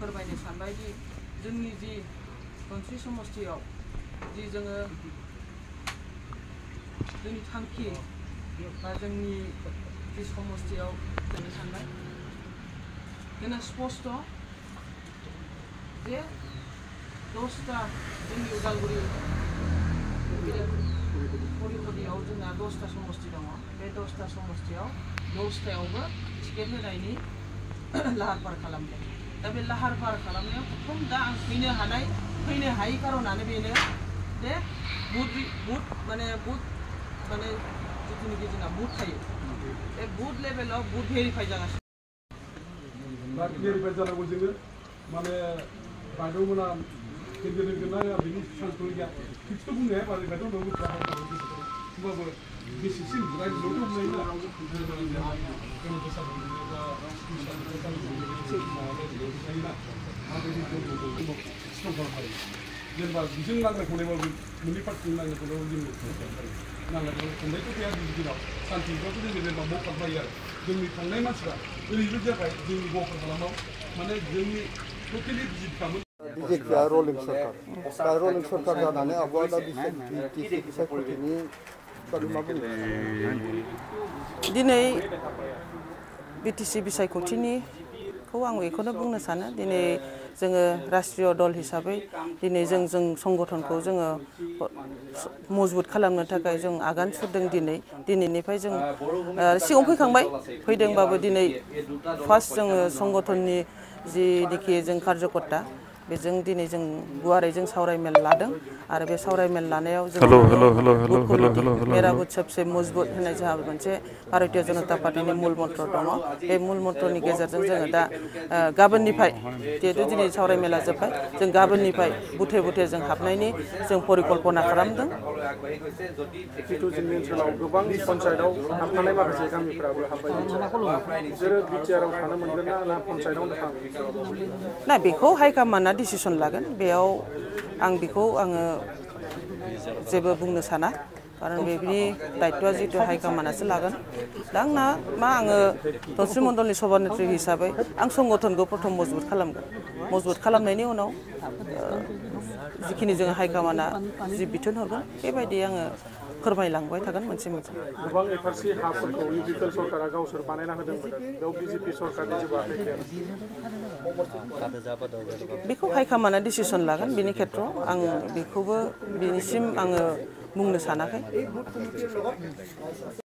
फोरमायनो सानबाय दि जोंनि जि मोनसे समस्थियाव जि जोङो जोंनि थांखि बा जोंनि जि समस्थियाव जानो सानबाय जोंना स्पष्ट जे 10टा जोंनि उदालगुरि परिपदियाव जोंना 10टा समस्ति दङ बे 10टा समस्तियाव 10टायावबो टिकेट होनायनि लाहार फाहार खालामदों दा बे लाहार फाहार खालामनायाव प्रथम दा आं फैनो हायि कारनानो बेनो जे बुथ माने जिथुनिखि जोंना बुथ थायो बे बुथ लेभेलाव बुथ भेरिफाइ जागासिनो दा भेरिफाइ जानांगौ जोङो माने बायद'मोना केन्दिडेट गोनां बिनि चान्सखौ गैया फिक्सथ' बुंनो हाया माने बायद' नंगौ होमबाबो बेसेसिम रायजोआवथ' बुंनायना जेनेबा बिजों नांलाय खमलायबाबो मोननै पार्टिजों नांलाय खमलायबाबो जों नांलाय खमलायथ' गैया बिनि दिनाव सान्थिफ्रावथ' जों जेनेबा मखा फायो आरो जोंनि थांनाय मानसिफ्रा ओरैबायदि जाबाय जोंनि गफर हालामाव माने जोंनि टटेलि भिजिट खालामो बिजेपिआ रलिं सरकार दा रलिं सरकार जानानै आब'आ दा बिटिसि सायख'थिनि बागै मा बुंनो दिनै बिटिसि बिसायख'थिनिखौ आं बेखौनो बुंनो सानो दिनै जोङो राष्ट्रीय दल हिसाबै दिनै जों संगठनखौ जोङो मजबुत खालामनो थाखाय जों आगान सुरदों दिनैनिफ्राय जों सिगाङाव फैदोंबाबो दिनै फार्स्ट जोङो संगठननि जिनिखि जों कार्यकर्ता बेजों दिनै जों गुवारै जों सावरायमेल लादों आरो बे सावरायमेल लानायाव जों मेरा बुथ सबसे मजबुत होननाय जोंहा मोनसे भारतीय जनता पार्टीनि मुल मन्त्र दङ बे मुल मन्त्रनि गेजेरजों जोङो दा गाबोननिफ्राय जिहेतु दिनै सावरायमेला जोब्बाय जों गाबोननिफ्राय बुथे बुथे जों हाबनायनि जों परिकल्पना खालामदों जितु जोंनि ओनसोलाव गोबां पन्सायतआव हाबनानै माखासे गामिफोराबो हाबबाय बिसोरो बिटिआरआव थानो मोनगोन ना पन्सायतआवनो थाङो ना बेखौ हाइकमान्डआ डिसिसन लागोन बेयाव आं बेखौ आङो जेबो बुंनो साना कारन बेनि दायित्वआ जितु हाइकमान्डआसो लागोन दा आंना आङो धनस्रि मण्डलनि सभानेत्री हिसाबै आं संगठनखौ प्रथम मजबुत खालामगोन मजबुत खालामनायनि उनाव जिखिनि जों हाइकमान्डआ जि बिथोन हरगोन बेबायदि आङो फोरमायलांबाय थागोन मोनसे गोबां एफारसि हाफोरखौ इउपिपिएल सरकारा गावसोर बानायना होदोंमोन बेयाव बिजेपि सरकारनि जेबो आखाइ गैया बेखौ हाइकमान्डआ डिसिसन लागोन बेनि खेत्रआव आं बेखौबो बिनिसिम आङो बुंनो सानाखै